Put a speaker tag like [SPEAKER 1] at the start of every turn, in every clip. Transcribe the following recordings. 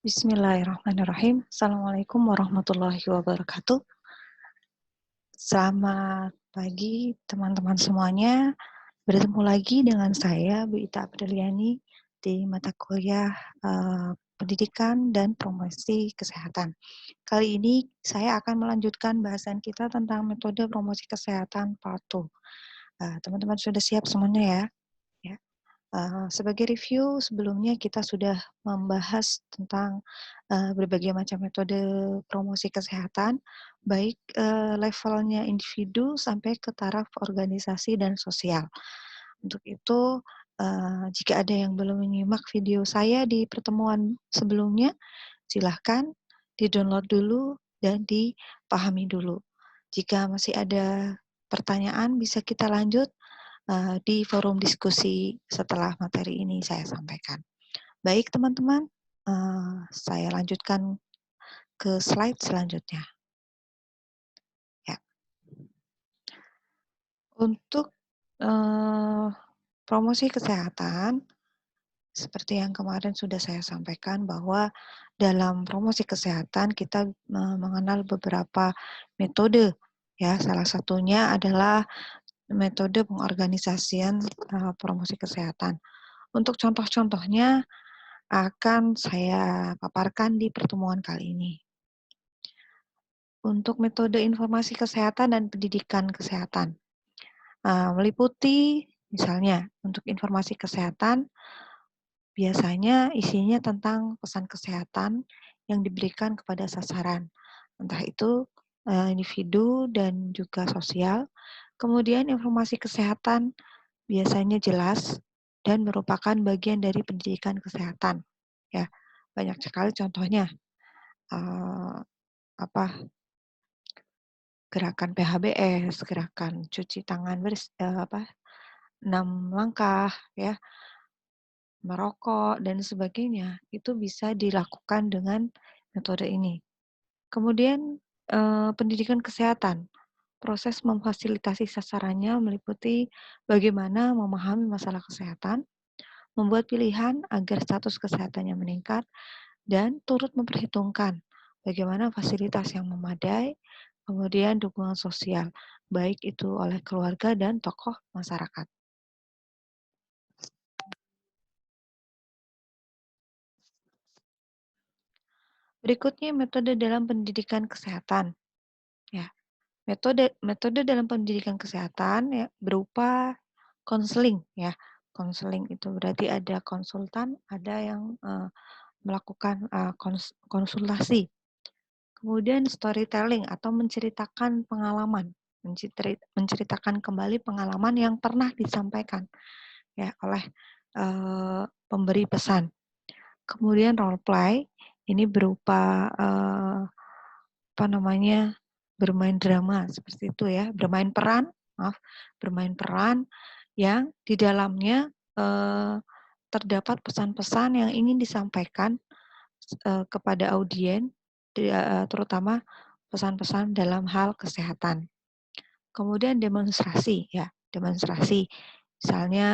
[SPEAKER 1] Bismillahirrahmanirrahim. Assalamualaikum warahmatullahi wabarakatuh. Selamat pagi teman-teman semuanya. Bertemu lagi dengan saya, Bu Ita Apriliani, di mata kuliah Pendidikan dan Promosi Kesehatan. Kali ini saya akan melanjutkan bahasan kita tentang metode promosi kesehatan Part 2. Teman-teman sudah siap semuanya ya? Ya. Sebagai review, sebelumnya kita sudah membahas tentang berbagai macam metode promosi kesehatan, baik levelnya individu sampai ke taraf organisasi dan sosial. Untuk itu, jika ada yang belum menyimak video saya di pertemuan sebelumnya, silahkan di-download dulu dan dipahami dulu. Jika masih ada pertanyaan, bisa kita lanjut di forum diskusi setelah materi ini saya sampaikan. Baik teman-teman, saya lanjutkan ke slide selanjutnya. Ya. Untuk promosi kesehatan, seperti yang kemarin sudah saya sampaikan bahwa dalam promosi kesehatan kita mengenal beberapa metode. Ya, salah satunya adalah metode pengorganisasian promosi kesehatan. Untuk contoh-contohnya akan saya paparkan di pertemuan kali ini. Untuk metode informasi kesehatan dan pendidikan kesehatan, meliputi misalnya untuk informasi kesehatan, biasanya isinya tentang pesan kesehatan yang diberikan kepada sasaran, entah itu individu dan juga sosial. Kemudian informasi kesehatan biasanya jelas dan merupakan bagian dari pendidikan kesehatan. Ya, banyak sekali contohnya. Gerakan PHBS, gerakan cuci tangan 6 langkah ya, merokok dan sebagainya, itu bisa dilakukan dengan metode ini. Kemudian pendidikan kesehatan, proses memfasilitasi sasarannya meliputi bagaimana memahami masalah kesehatan, membuat pilihan agar status kesehatannya meningkat, dan turut memperhitungkan bagaimana fasilitas yang memadai, kemudian dukungan sosial, baik itu oleh keluarga dan tokoh masyarakat. Berikutnya metode dalam pendidikan kesehatan. Ya, metode dalam pendidikan kesehatan ya, berupa konseling ya. Konseling itu berarti ada konsultan, ada yang melakukan konsultasi. Kemudian storytelling atau menceritakan pengalaman, menceritakan kembali pengalaman yang pernah disampaikan ya oleh pemberi pesan. Kemudian role play ini berupa bermain drama seperti itu ya, bermain peran yang di dalamnya terdapat pesan-pesan yang ingin disampaikan kepada audiens, terutama pesan-pesan dalam hal kesehatan. Kemudian demonstrasi ya, demonstrasi. Misalnya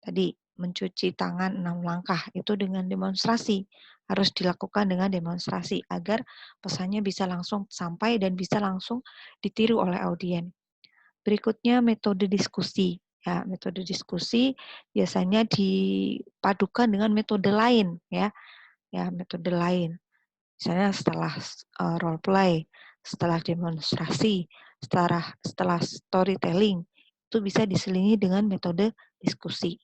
[SPEAKER 1] tadi mencuci tangan 6 langkah itu dengan demonstrasi, harus dilakukan dengan demonstrasi agar pesannya bisa langsung sampai dan bisa langsung ditiru oleh audiens. Berikutnya metode diskusi. Ya, metode diskusi biasanya dipadukan dengan metode lain ya. Ya, metode lain. Misalnya setelah role play, setelah demonstrasi, setelah storytelling, itu bisa diselingi dengan metode diskusi.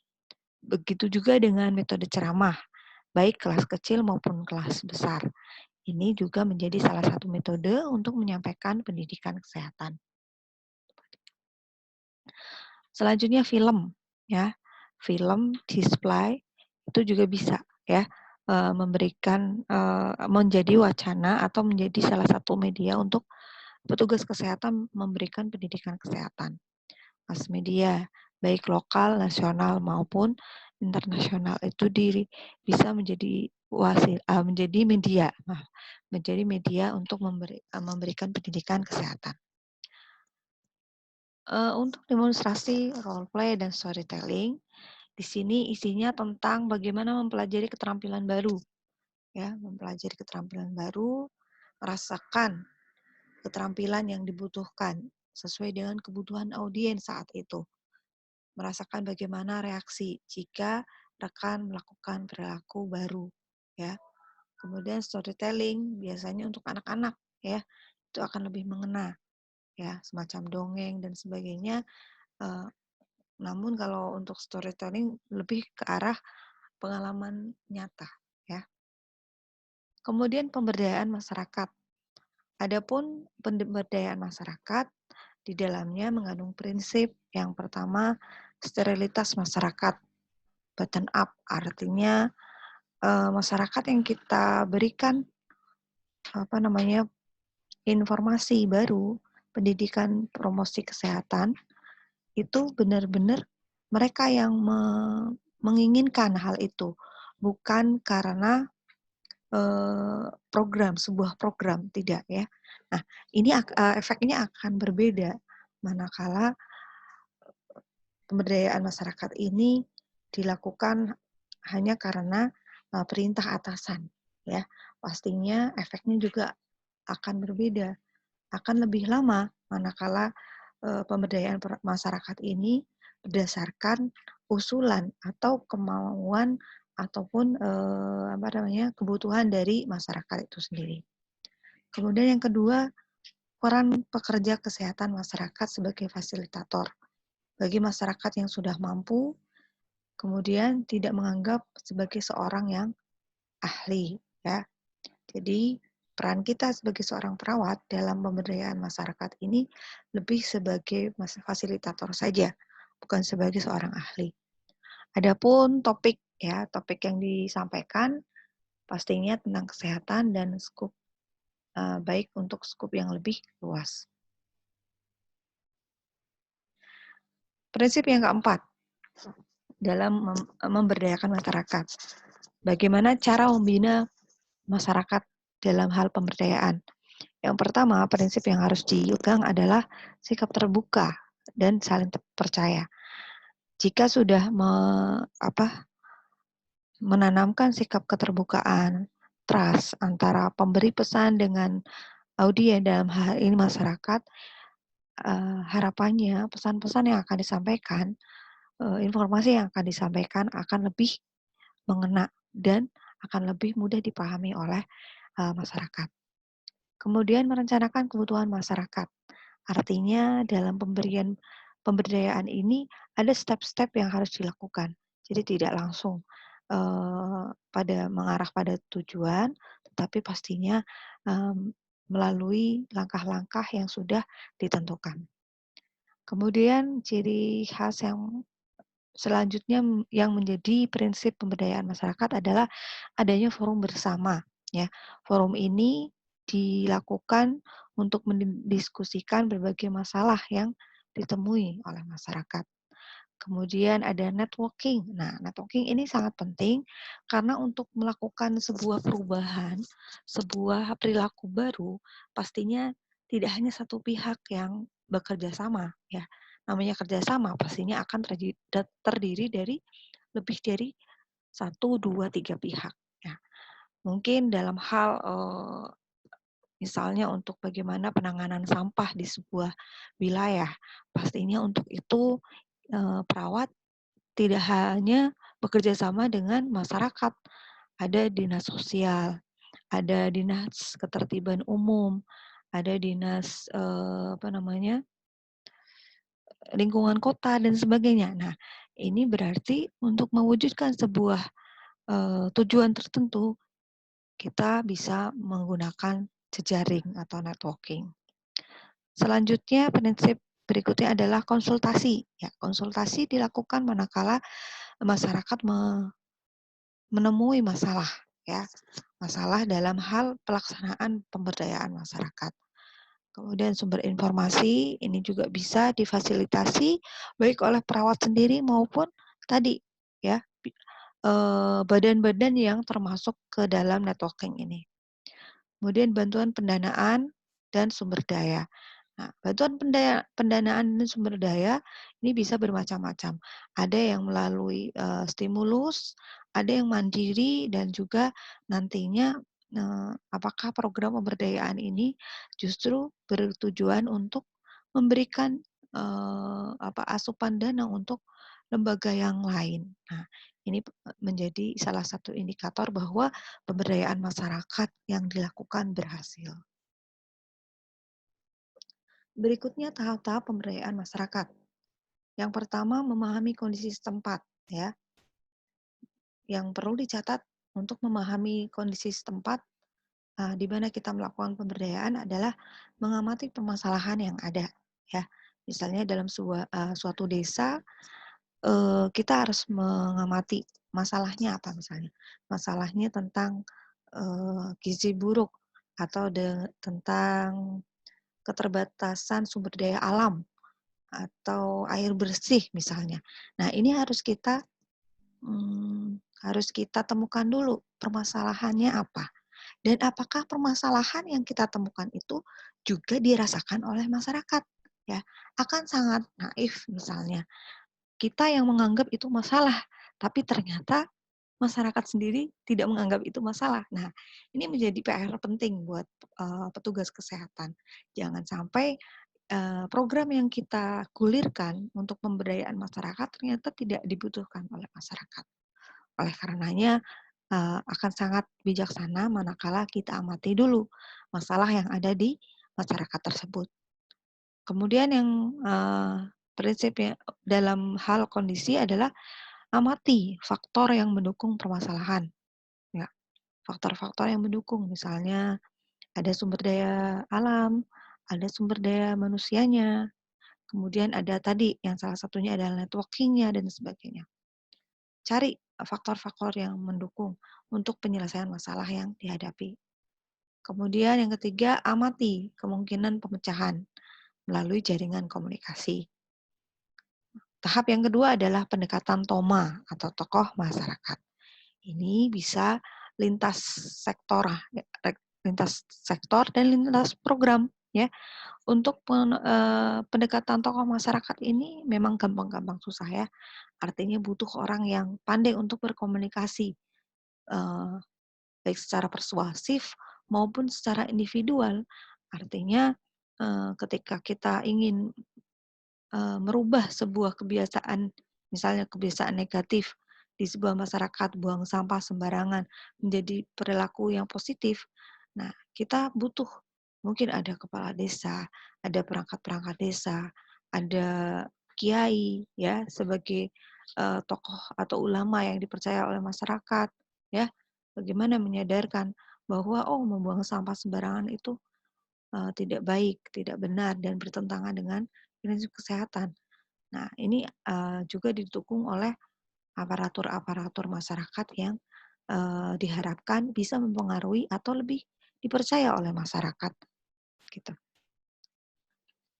[SPEAKER 1] Begitu juga dengan metode ceramah, baik kelas kecil maupun kelas besar. Ini juga menjadi salah satu metode untuk menyampaikan pendidikan kesehatan. Selanjutnya film, ya, film display itu juga bisa, ya, memberikan menjadi wacana atau menjadi salah satu media untuk petugas kesehatan memberikan pendidikan kesehatan. Mass media, baik lokal, nasional maupun internasional itu bisa menjadi menjadi media, menjadi media untuk memberikan pendidikan kesehatan. Untuk demonstrasi role play dan storytelling, di sini isinya tentang bagaimana mempelajari keterampilan baru, ya, mempelajari keterampilan baru, merasakan keterampilan yang dibutuhkan sesuai dengan kebutuhan audiens saat itu. Merasakan bagaimana reaksi jika rekan melakukan perilaku baru, ya. Kemudian storytelling biasanya untuk anak-anak, ya, itu akan lebih mengena, ya, semacam dongeng dan sebagainya. Eh, Namun kalau untuk storytelling lebih ke arah pengalaman nyata, ya. Kemudian pemberdayaan masyarakat. Adapun pemberdayaan masyarakat di dalamnya mengandung prinsip yang pertama sterilitas masyarakat, bottom up, artinya masyarakat yang kita berikan informasi baru, pendidikan promosi kesehatan itu benar-benar mereka yang menginginkan hal itu, bukan karena sebuah program, tidak ya. Nah, ini efeknya akan berbeda manakala pemberdayaan masyarakat ini dilakukan hanya karena perintah atasan, ya. Pastinya efeknya juga akan berbeda, akan lebih lama manakala pemberdayaan masyarakat ini berdasarkan usulan atau kemauan ataupun kebutuhan dari masyarakat itu sendiri. Kemudian yang kedua, peran pekerja kesehatan masyarakat sebagai fasilitator bagi masyarakat yang sudah mampu, kemudian tidak menganggap sebagai seorang yang ahli, ya. Jadi peran kita sebagai seorang perawat dalam pemberdayaan masyarakat ini lebih sebagai fasilitator saja, bukan sebagai seorang ahli. Adapun topik yang disampaikan pastinya tentang kesehatan dan skup baik untuk skup yang lebih luas. Prinsip yang keempat dalam memberdayakan masyarakat. Bagaimana cara membina masyarakat dalam hal pemberdayaan? Yang pertama, prinsip yang harus dipegang adalah sikap terbuka dan saling percaya. Jika sudah menanamkan sikap keterbukaan, trust antara pemberi pesan dengan audien dalam hal ini masyarakat, harapannya pesan-pesan yang akan disampaikan, informasi yang akan disampaikan akan lebih mengena dan akan lebih mudah dipahami oleh masyarakat. Kemudian merencanakan kebutuhan masyarakat. Artinya dalam pemberdayaan ini ada step-step yang harus dilakukan. Jadi tidak langsung mengarah pada tujuan, tetapi pastinya melalui langkah-langkah yang sudah ditentukan. Kemudian ciri khas yang selanjutnya yang menjadi prinsip pemberdayaan masyarakat adalah adanya forum bersama, ya. Forum ini dilakukan untuk mendiskusikan berbagai masalah yang ditemui oleh masyarakat. Kemudian ada networking. Nah, networking ini sangat penting karena untuk melakukan sebuah perubahan, sebuah perilaku baru, pastinya tidak hanya satu pihak yang bekerja sama, ya. Namanya kerjasama pastinya akan terdiri dari lebih dari 1, 2, 3 pihak. Ya. Mungkin dalam hal misalnya untuk bagaimana penanganan sampah di sebuah wilayah, pastinya untuk itu perawat tidak hanya bekerja sama dengan masyarakat, ada dinas sosial, ada dinas ketertiban umum, ada dinas lingkungan kota dan sebagainya. Nah, ini berarti untuk mewujudkan sebuah tujuan tertentu, kita bisa menggunakan jejaring atau networking. Selanjutnya, prinsip berikutnya adalah konsultasi. Ya, konsultasi dilakukan manakala masyarakat menemui masalah, ya, masalah dalam hal pelaksanaan pemberdayaan masyarakat. Kemudian sumber informasi ini juga bisa difasilitasi baik oleh perawat sendiri maupun tadi, ya, badan-badan yang termasuk ke dalam networking ini. Kemudian bantuan pendanaan dan sumber daya. Nah, bantuan pendanaan dan sumber daya ini bisa bermacam-macam. Ada yang melalui stimulus, ada yang mandiri dan juga nantinya apakah program pemberdayaan ini justru bertujuan untuk memberikan asupan dana untuk lembaga yang lain. Nah, ini menjadi salah satu indikator bahwa pemberdayaan masyarakat yang dilakukan berhasil. Berikutnya tahap-tahap pemberdayaan masyarakat. Yang pertama memahami kondisi setempat, ya. Yang perlu dicatat untuk memahami kondisi setempat di mana kita melakukan pemberdayaan adalah mengamati permasalahan yang ada, ya. Misalnya dalam suatu desa, kita harus mengamati masalahnya apa misalnya. Masalahnya tentang gizi buruk atau tentang keterbatasan sumber daya alam atau air bersih misalnya. Nah, ini harus kita temukan dulu permasalahannya apa. Dan apakah permasalahan yang kita temukan itu juga dirasakan oleh masyarakat? Ya, akan sangat naif misalnya kita yang menganggap itu masalah, tapi ternyata masyarakat sendiri tidak menganggap itu masalah. Nah, ini menjadi PR penting buat petugas kesehatan. Jangan sampai program yang kita gulirkan untuk pemberdayaan masyarakat ternyata tidak dibutuhkan oleh masyarakat. Oleh karenanya akan sangat bijaksana manakala kita amati dulu masalah yang ada di masyarakat tersebut. Kemudian yang prinsipnya dalam hal kondisi adalah amati faktor yang mendukung permasalahan. Ya, faktor-faktor yang mendukung, misalnya ada sumber daya alam, ada sumber daya manusianya, kemudian ada tadi yang salah satunya adalah networking-nya dan sebagainya. Cari faktor-faktor yang mendukung untuk penyelesaian masalah yang dihadapi. Kemudian yang ketiga, amati kemungkinan pemecahan melalui jaringan komunikasi. Tahap yang kedua adalah pendekatan TOMA atau tokoh masyarakat. Ini bisa lintas sektor, lintas sektor dan lintas program, ya. Untuk pendekatan tokoh masyarakat ini memang gampang-gampang susah, ya. Artinya butuh orang yang pandai untuk berkomunikasi, baik secara persuasif maupun secara individual. Artinya ketika kita ingin merubah sebuah kebiasaan, misalnya kebiasaan negatif di sebuah masyarakat, buang sampah sembarangan, menjadi perilaku yang positif. Nah, kita butuh mungkin ada kepala desa, ada perangkat-perangkat desa, ada kiai, ya, sebagai tokoh atau ulama yang dipercaya oleh masyarakat, ya. Bagaimana menyadarkan bahwa membuang sampah sembarangan itu tidak baik, tidak benar dan bertentangan dengan prinsip kesehatan. Nah, ini juga didukung oleh aparatur-aparatur masyarakat yang diharapkan bisa mempengaruhi atau lebih dipercaya oleh masyarakat, gitu.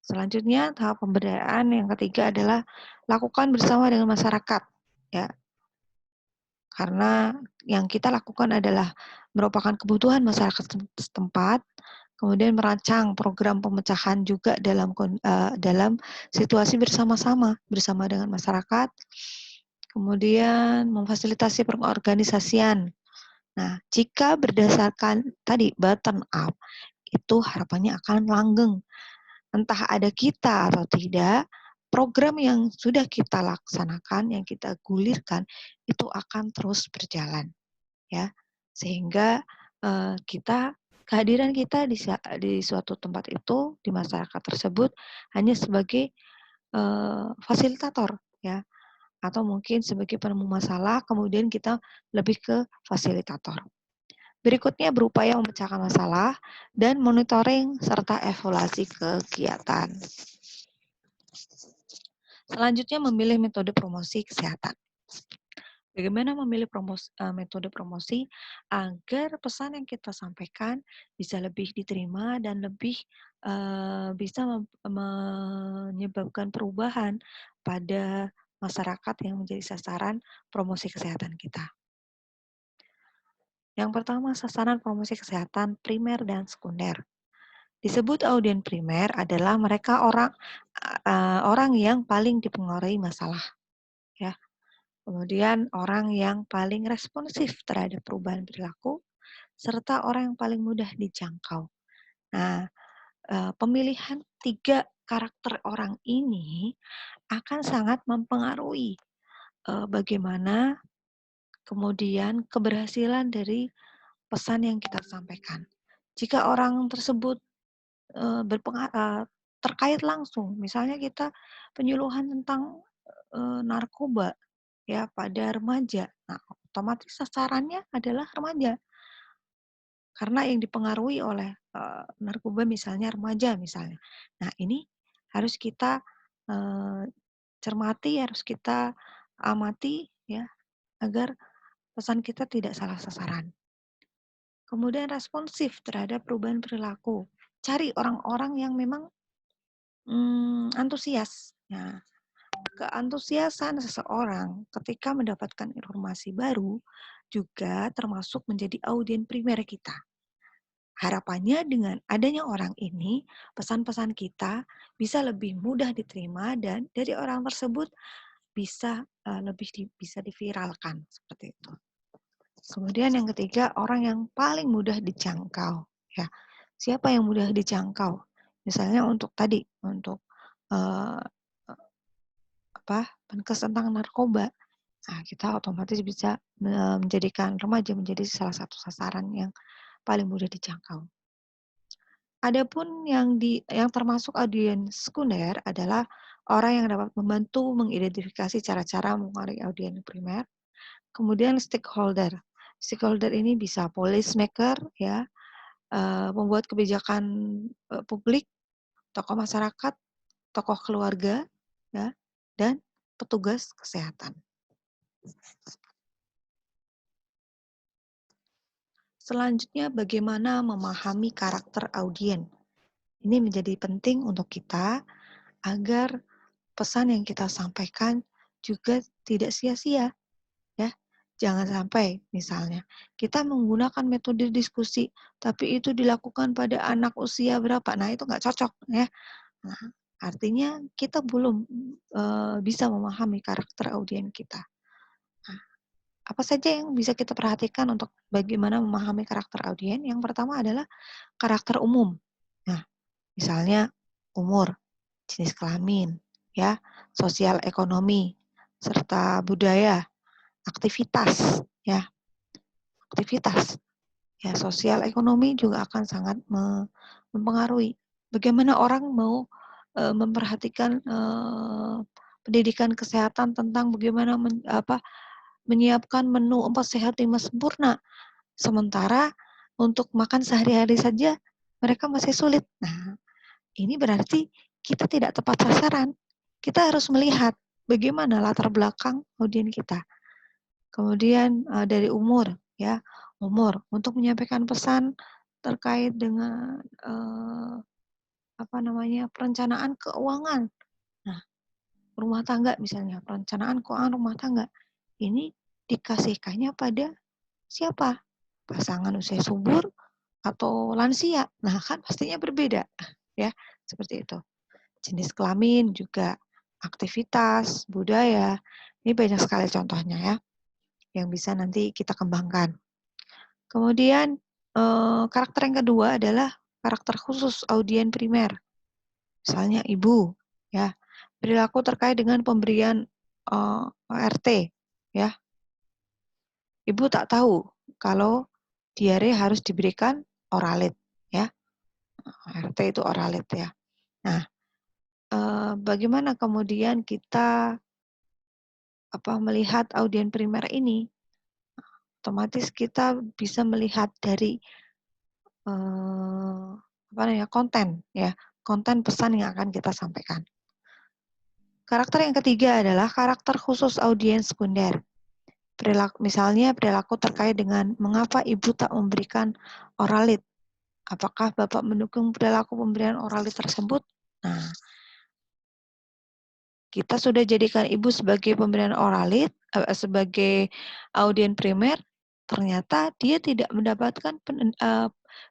[SPEAKER 1] Selanjutnya, tahap pemberdayaan yang ketiga adalah lakukan bersama dengan masyarakat, ya. Karena yang kita lakukan adalah merupakan kebutuhan masyarakat setempat, kemudian merancang program pemecahan juga dalam situasi bersama-sama dengan masyarakat, kemudian memfasilitasi pengorganisasian. Nah, jika berdasarkan tadi bottom up, itu harapannya akan langgeng. Entah ada kita atau tidak, program yang sudah kita laksanakan, yang kita gulirkan, itu akan terus berjalan, ya. Sehingga kehadiran kita di suatu tempat itu, di masyarakat tersebut hanya sebagai fasilitator, ya, atau mungkin sebagai penemu masalah, kemudian kita lebih ke fasilitator. Berikutnya berupaya memecahkan masalah dan monitoring serta evaluasi kegiatan. Selanjutnya memilih metode promosi kesehatan. Bagaimana memilih metode promosi agar pesan yang kita sampaikan bisa lebih diterima dan lebih bisa menyebabkan perubahan pada masyarakat yang menjadi sasaran promosi kesehatan kita. Yang pertama, sasaran promosi kesehatan primer dan sekunder. Disebut audien primer adalah mereka orang yang paling dipengaruhi masalah, ya. Kemudian orang yang paling responsif terhadap perubahan perilaku, serta orang yang paling mudah dijangkau. Nah, pemilihan 3 karakter orang ini akan sangat mempengaruhi bagaimana kemudian keberhasilan dari pesan yang kita sampaikan. Jika orang tersebut terkait langsung, misalnya kita penyuluhan tentang narkoba ya pada remaja. Nah, otomatis sasarannya adalah remaja. Karena yang dipengaruhi oleh narkoba misalnya remaja misalnya. Nah, ini harus kita cermati, harus kita amati ya agar pesan kita tidak salah sasaran. Kemudian responsif terhadap perubahan perilaku. Cari orang-orang yang memang antusias. Nah, keantusiasan seseorang ketika mendapatkan informasi baru juga termasuk menjadi audien primer kita. Harapannya dengan adanya orang ini, pesan-pesan kita bisa lebih mudah diterima dan dari orang tersebut bisa bisa diviralkan seperti itu. Kemudian yang ketiga, orang yang paling mudah dijangkau. Ya, siapa yang mudah dijangkau? Misalnya untuk uh, penkes tentang narkoba. Nah, kita otomatis bisa menjadikan remaja menjadi salah satu sasaran yang paling mudah dijangkau. Adapun yang termasuk audiens sekunder adalah orang yang dapat membantu mengidentifikasi cara-cara mengaruhi audiens primer. Kemudian stakeholder. Stakeholder ini bisa policy maker ya, pembuat kebijakan publik, tokoh masyarakat, tokoh keluarga ya, dan petugas kesehatan. Selanjutnya, bagaimana memahami karakter audien. Ini menjadi penting untuk kita agar pesan yang kita sampaikan juga tidak sia-sia. Ya, jangan sampai misalnya kita menggunakan metode diskusi, tapi itu dilakukan pada anak usia berapa. Nah, itu nggak cocok ya. Nah, artinya kita belum bisa memahami karakter audien kita. Nah, apa saja yang bisa kita perhatikan untuk bagaimana memahami karakter audien? Yang pertama adalah karakter umum. Nah, misalnya umur, jenis kelamin, ya, sosial ekonomi, serta budaya, aktivitas, ya, aktivitas. Ya, sosial ekonomi juga akan sangat mempengaruhi bagaimana orang mau memperhatikan pendidikan kesehatan tentang bagaimana menyiapkan menu 4 sehat 5 sempurna. Sementara untuk makan sehari-hari saja mereka masih sulit. Nah, ini berarti kita tidak tepat sasaran. Kita harus melihat bagaimana latar belakang audien kita. Kemudian dari umur, ya, umur untuk menyampaikan pesan terkait dengan perencanaan keuangan. Nah, rumah tangga misalnya, perencanaan keuangan rumah tangga. Ini dikasihkannya pada siapa? Pasangan usia subur atau lansia. Nah, kan pastinya berbeda, ya, seperti itu. Jenis kelamin juga, aktivitas, budaya. Ini banyak sekali contohnya ya, yang bisa nanti kita kembangkan. Kemudian karakter yang kedua adalah karakter khusus audien primer. Misalnya ibu, ya, perilaku terkait dengan pemberian ORT, ya. Ibu tak tahu kalau diare harus diberikan Oralit, ya. ORT itu Oralit ya. Nah, bagaimana kemudian kita melihat audien primer ini? Otomatis kita bisa melihat dari konten pesan yang akan kita sampaikan. Karakter yang ketiga adalah karakter khusus audiens sekunder. Misalnya perilaku terkait dengan mengapa ibu tak memberikan Oralit. Apakah Bapak mendukung perilaku pemberian Oralit tersebut? Nah, kita sudah jadikan ibu sebagai pemberian Oralit, sebagai audien primer, ternyata dia tidak mendapatkan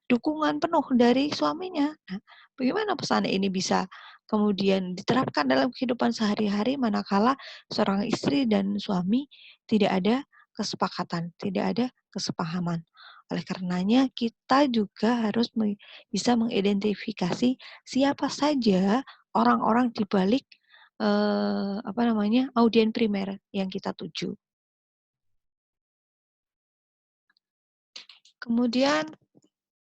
[SPEAKER 1] dukungan penuh dari suaminya. Nah, bagaimana pesan ini bisa kemudian diterapkan dalam kehidupan sehari-hari manakala seorang istri dan suami tidak ada kesepakatan, tidak ada kesepahaman. Oleh karenanya kita juga harus bisa mengidentifikasi siapa saja orang-orang di balik audien primer yang kita tuju. Kemudian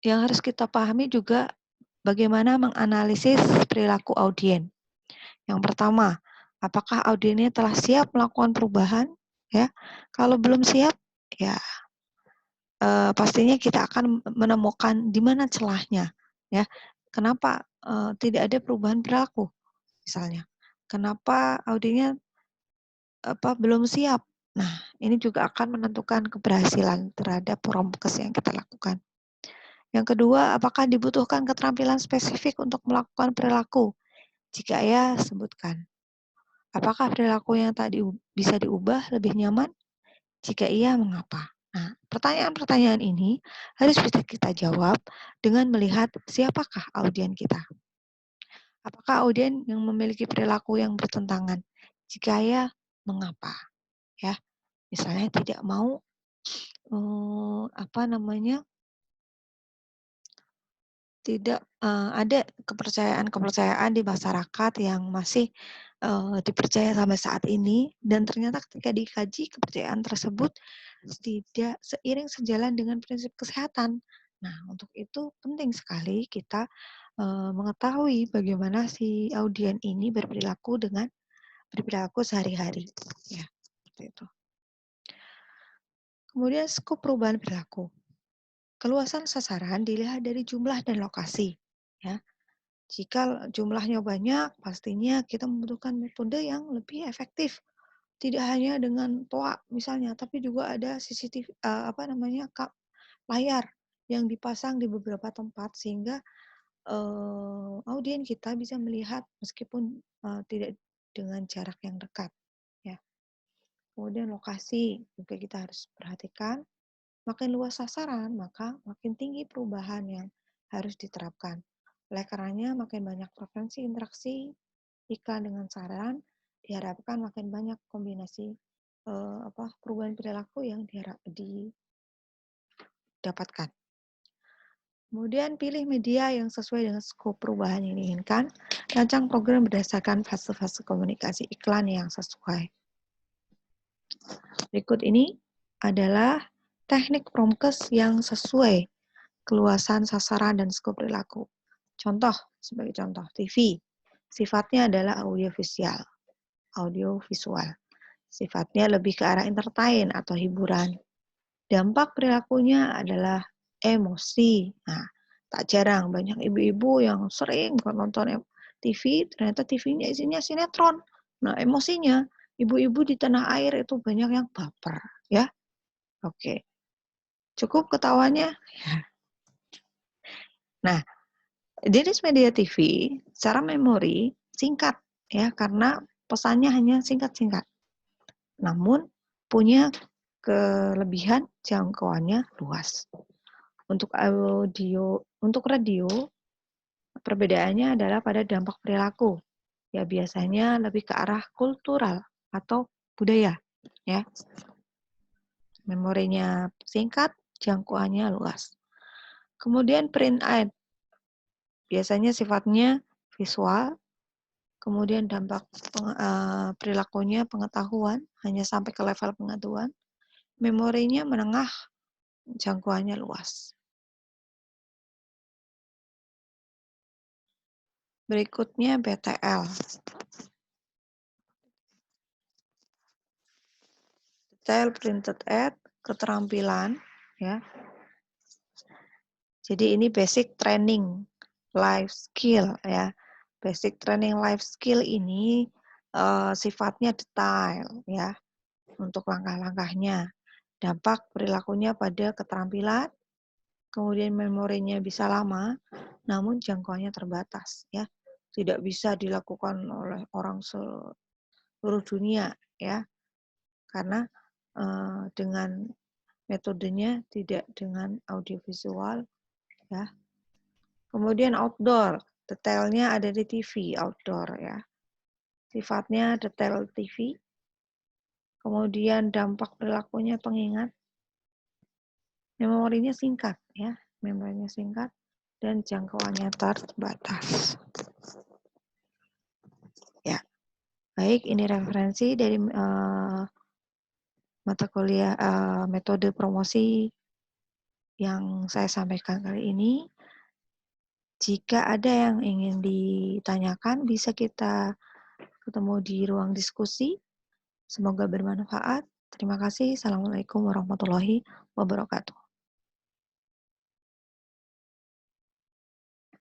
[SPEAKER 1] yang harus kita pahami juga bagaimana menganalisis perilaku audien. Yang pertama, apakah audiennya telah siap melakukan perubahan? Ya, kalau belum siap, ya pastinya kita akan menemukan di mana celahnya. Ya, kenapa tidak ada perubahan perilaku? Misalnya, kenapa audiennya belum siap? Nah, ini juga akan menentukan keberhasilan terhadap promkes yang kita lakukan. Yang kedua, apakah dibutuhkan keterampilan spesifik untuk melakukan perilaku? Jika ya, sebutkan. Apakah perilaku yang tadi bisa diubah lebih nyaman? Jika iya, mengapa? Nah, pertanyaan-pertanyaan ini harus bisa kita jawab dengan melihat siapakah audien kita. Apakah audien yang memiliki perilaku yang bertentangan? Jika ya, mengapa? Ya, misalnya tidak mau tidak ada kepercayaan di masyarakat yang masih dipercaya sampai saat ini, dan ternyata ketika dikaji kepercayaan tersebut tidak seiring sejalan dengan prinsip kesehatan. Nah, untuk itu penting sekali kita mengetahui bagaimana si audien ini berperilaku sehari-hari. Ya, seperti itu. Kemudian skop perubahan perilaku. Keluasan sasaran dilihat dari jumlah dan lokasi. Ya. Jika jumlahnya banyak, pastinya kita membutuhkan metode yang lebih efektif. Tidak hanya dengan toa misalnya, tapi juga ada CCTV, layar yang dipasang di beberapa tempat sehingga audien kita bisa melihat meskipun tidak dengan jarak yang dekat. Ya. Kemudian lokasi juga kita harus perhatikan. Makin luas sasaran, maka makin tinggi perubahan yang harus diterapkan. Oleh karenanya, makin banyak frekuensi interaksi iklan dengan saran, diharapkan makin banyak kombinasi perubahan perilaku yang didapatkan. Kemudian pilih media yang sesuai dengan skop perubahan yang diinginkan, rancang program berdasarkan fase-fase komunikasi iklan yang sesuai. Berikut ini adalah teknik promkes yang sesuai keluasan sasaran dan skop perilaku. Contoh, sebagai contoh, TV. Sifatnya adalah audiovisual. Sifatnya lebih ke arah entertain atau hiburan. Dampak perilakunya adalah emosi. Nah, tak jarang banyak ibu-ibu yang sering nonton TV, ternyata TV-nya isinya sinetron. Nah, emosinya, ibu-ibu di tanah air itu banyak yang baper, ya. Oke. Cukup ketawanya? Nah, jenis media TV secara memori singkat, ya, karena pesannya hanya singkat-singkat. Namun, punya kelebihan jangkauannya luas. Untuk radio, perbedaannya adalah pada dampak perilaku. Ya, biasanya lebih ke arah kultural atau budaya, ya. Memorinya singkat, jangkauannya luas. Kemudian print ad, biasanya sifatnya visual, kemudian dampak perilakunya pengetahuan, hanya sampai ke level pengetahuan. Memorinya menengah, jangkauannya luas. Berikutnya BTL. Detail printed ad, keterampilan, ya. Jadi ini basic training life skill, ya. Basic training life skill ini sifatnya detail, ya, untuk langkah-langkahnya. Dampak perilakunya pada keterampilan, kemudian memorinya bisa lama, namun jangkauannya terbatas, ya. Tidak bisa dilakukan oleh orang seluruh dunia, ya, karena dengan metodenya tidak dengan audiovisual, ya. Kemudian outdoor, detailnya ada di TV outdoor ya. Sifatnya detail TV. Kemudian dampak perilakunya pengingat. Memorinya singkat ya, memorinya singkat dan jangkauannya terbatas. Ya, baik ini referensi dari mata kuliah metode promosi yang saya sampaikan kali ini. Jika ada yang ingin ditanyakan, bisa kita ketemu di ruang diskusi. Semoga bermanfaat. Terima kasih. Assalamualaikum warahmatullahi wabarakatuh.